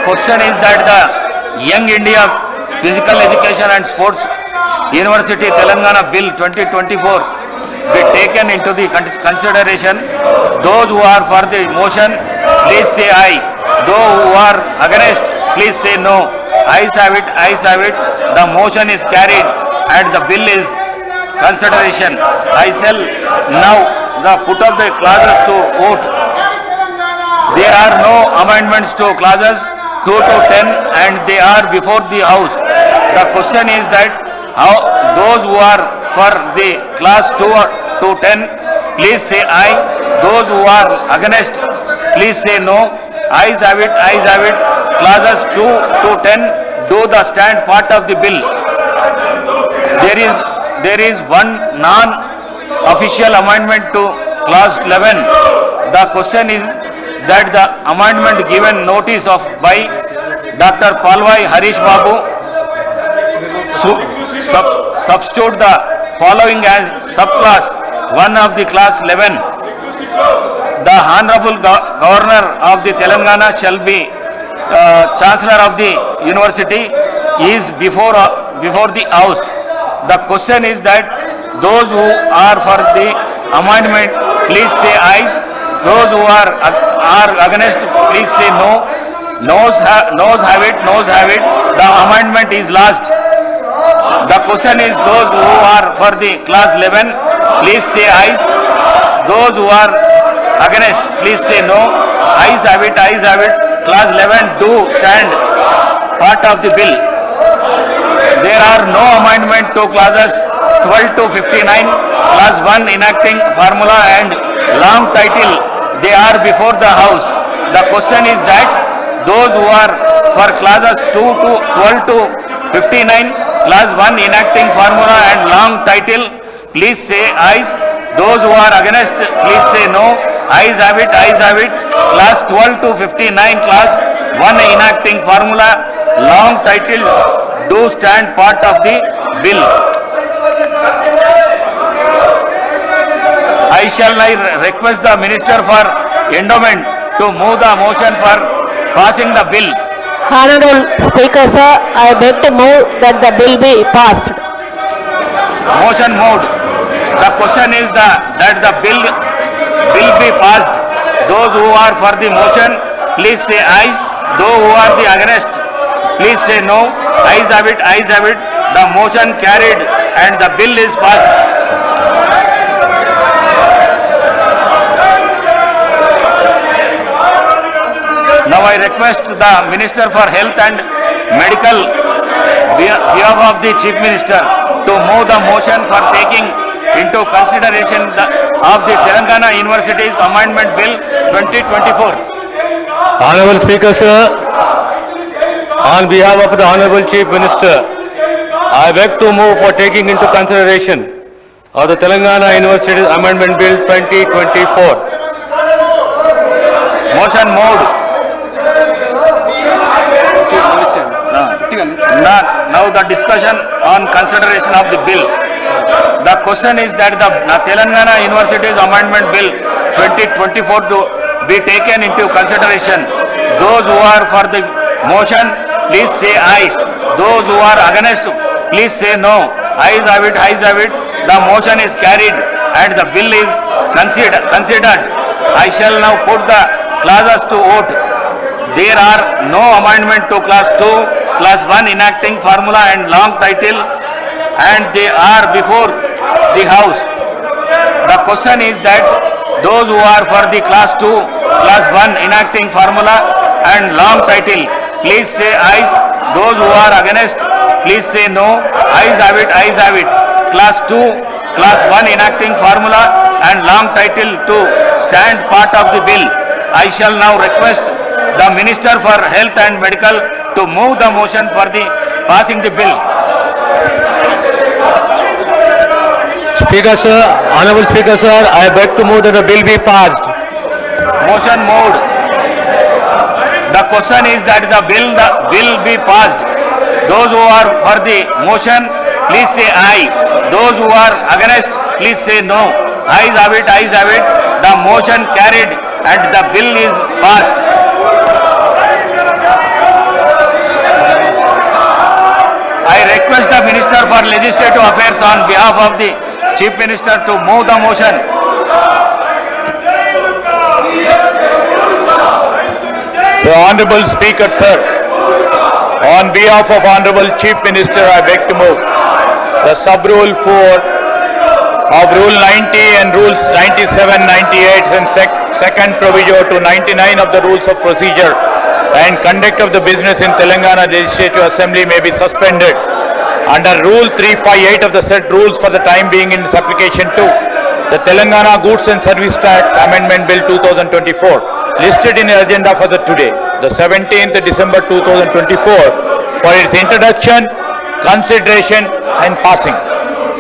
question is that the Young India Physical Education and Sports University Telangana Bill 2024 be taken into the consideration. Those who are for the motion, please say aye. Those who are against, please say no. Ayes have it, ayes have it. The motion is carried and the bill is consideration. I shall now put up the clauses to vote. There are no amendments to clauses 2 to 10 and they are before the house. The question is that those who are for the class 2 to 10, please say aye. Those who are against, please say no. Ayes have it, ayes have it. Clauses 2 to 10 do the stand part of the bill. There is one non-official amendment to clause 11. The question is that the amendment given notice of by Dr. Palwai Harish Babu substitute the following as subclass 1 of the class 11. The Honorable Governor of the Telangana shall be Chancellor of the University is before the house. The question is that those who are for the amendment, please say ayes. Those who are against, please say no. Noes have it, noes have it. The amendment is lost. The question is those who are for the class 11, please say ayes. Those who are against, please say no. Ayes have it, ayes have it. Class 11 do stand part of the bill. There are no amendment to clauses 12 to 59, class 1 enacting formula and long title. They are before the house. The question is that those who are for clauses 2 to 12 to 59, class 1 enacting formula and long title, please say ayes. Those who are against, please say no. Ayes have it, ayes have it. Class 12 to 59, class 1 enacting formula, long title do stand part of the bill. I shall now request the Minister for Endowment to move the motion for passing the bill. Honorable Speaker, sir, I beg to move that the bill be passed. Motion moved. The question is that the bill be passed. Those who are for the motion, please say ayes. Those who are the against, please say no. Ayes have it, ayes have it. The motion carried and the bill is passed. Now I request the Minister for Health and Medical, behalf of the Chief Minister, to move the motion for taking into consideration of the Telangana University's Amendment Bill 2024. Honorable Speaker, sir, on behalf of the Honorable Chief Minister, I beg to move for taking into consideration of the Telangana University's Amendment Bill 2024. Motion moved. Now the discussion on consideration of the bill. The question is that the Telangana University's Amendment Bill 2024 to be taken into consideration. Those who are for the motion, please say ayes. Those who are against, please say no. Ayes have it, ayes have it. The motion is carried and the bill is considered. I shall now put the clauses to vote. There are no amendment to class 2, class 1 enacting formula and long title, and they are before the house. The question is that those who are for the class 2, class 1 enacting formula and long title, please say ayes. Those who are against, please say no. Ayes have it, ayes have it. Class 2, class 1 enacting formula and long title to stand part of the bill. I shall now request the Minister for Health and Medical to move the motion for the passing the bill. Speaker, sir, Honorable Speaker, sir, I beg to move that the bill be passed. Motion moved. The question is that the bill be passed. Those who are for the motion, please say aye. Those who are against, please say no. Ayes have it, ayes have it. The motion carried and the bill is passed. Legislative Affairs on behalf of the Chief Minister to move the motion. The Honorable Speaker, sir, on behalf of Honorable Chief Minister, I beg to move the sub-rule 4 of Rule 90 and Rules 97, 98 and second proviso to 99 of the Rules of Procedure and Conduct of the Business in Telangana Legislative Assembly may be suspended under Rule 358 of the said rules for the time being in its application to the Telangana Goods and Service Tax Amendment Bill 2024 listed in the agenda for the today, the 17th December 2024 for its introduction, consideration and passing.